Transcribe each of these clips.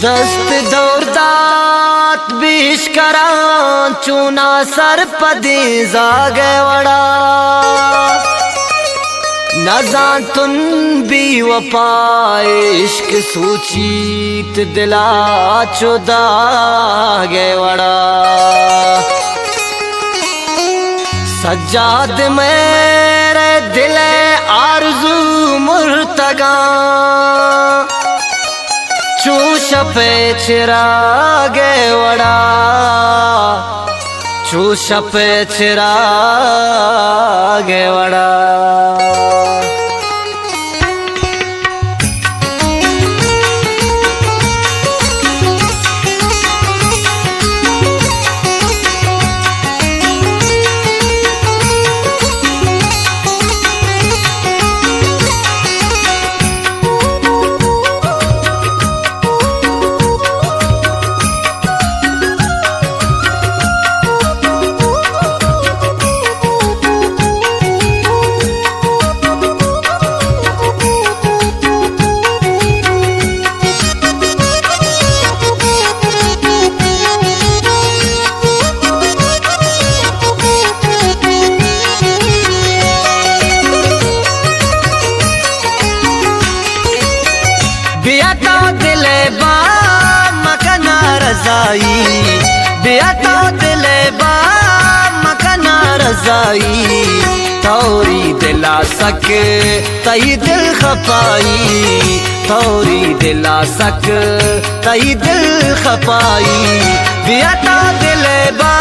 दस्त दौरदात बीश करां चूना सर पदी जागे वड़ा नजान तुन भी वफाए इश्क सूचीत दिला चुदा गे वड़ा सज्जाद मेरे दिल आरज़ू मुर्तगा चूश पे चिरागे वड़ा चूश पे चिरागे वड़ा बियाता दिले बा मकना रजाई बियाता दिले बा मकना रजाई तौरी दिला सक तई दिल खपाई तौरी दिला सक तई दिल खपाई बियाता दिले बा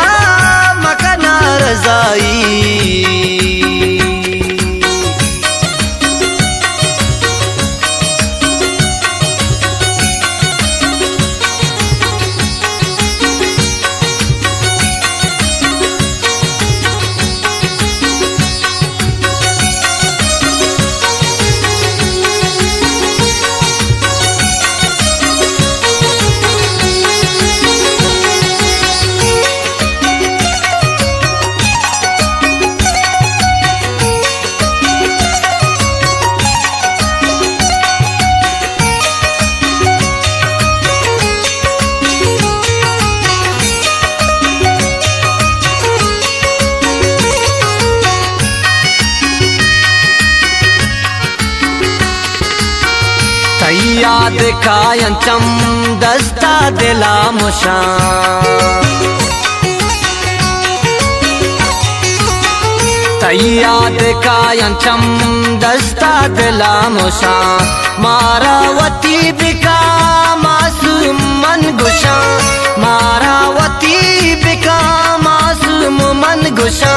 मकना रजाई याद कायं चम दस्ता दिला मुशा याद कायं चम दस्ता दिला मुशा मारावती बिका मासूम मन गुशा मारावती बिका मासूम मन गुशा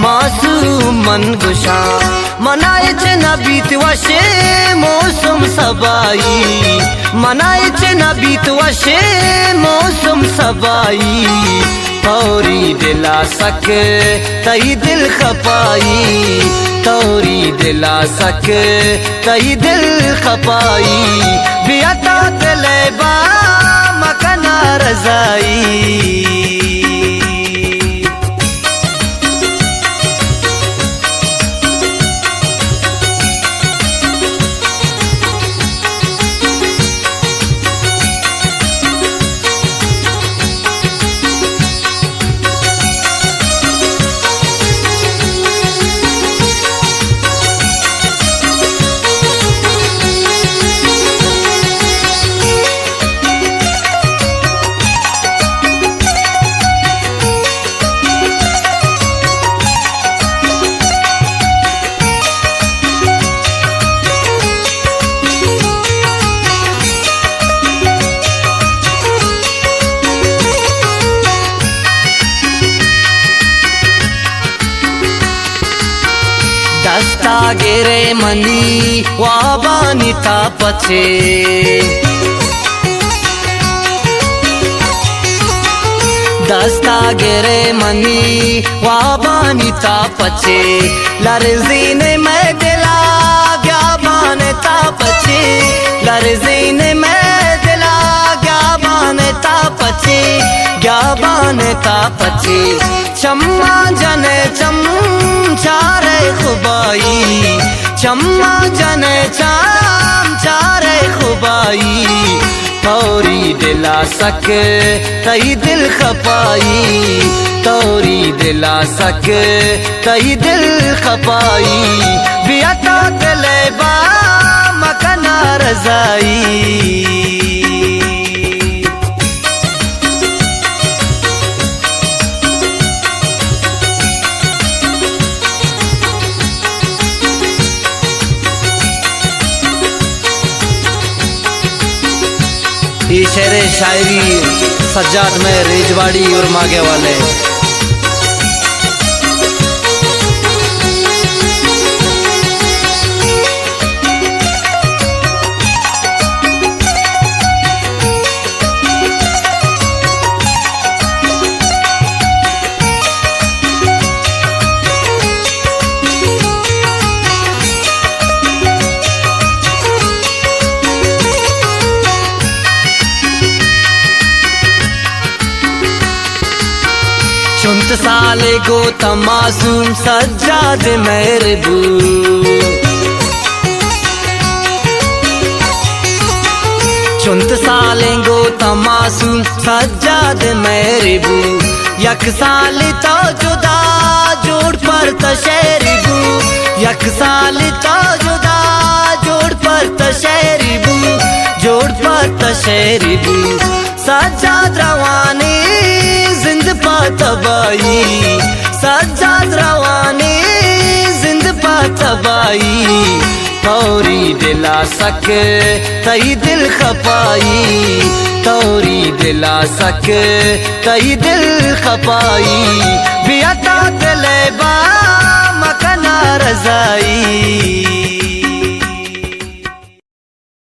मासूम मन गुशा मनाए च नबीत वशे मौसम सबाई मनाए च नबीत वशे मौसम सबाई तौरी दिला सक तई दिल खपाई तौरी दिला सक तई दिल खपाई बियाता दिले बा मकना रजाई दस्ता गिरे मनी वाबानी तापचे दस्ता गिरे मनी वाबानी तापचे लरजीने मैं दिला गया बान तापचे लरजीने मैं दिला गया बान तापचे गया बान तापचे चम्मा जने चम चारे खुबाई चम्मा जने चाम चारे खुबाई तोरी दिला सक तई दिल खपाई, तोरी दिला सक तई दिल खपाई, बियाता दिले बा मकना रजाई। ये शेर शायरी सज्जाद में रेजवाड़ी और मागे वाले। चुंत साले गो तमासूम सज्जाद मेहरबू, चुंत साले गो तमासूम सज्जाद मेहरबू, यक साल तो जुदा जोड़ पर तशरीबू, यक साल तो जुदा जोड़ पर तशरीबू, जोड़ पर तशरीबू, सज्जाद रवानी जिंद पातबाई, सज्जाद रवानी जिंद पातबाई, तोरी दिला सक तई दिल खपाई, तोरी दिला सक तई दिल खपाई, बियाता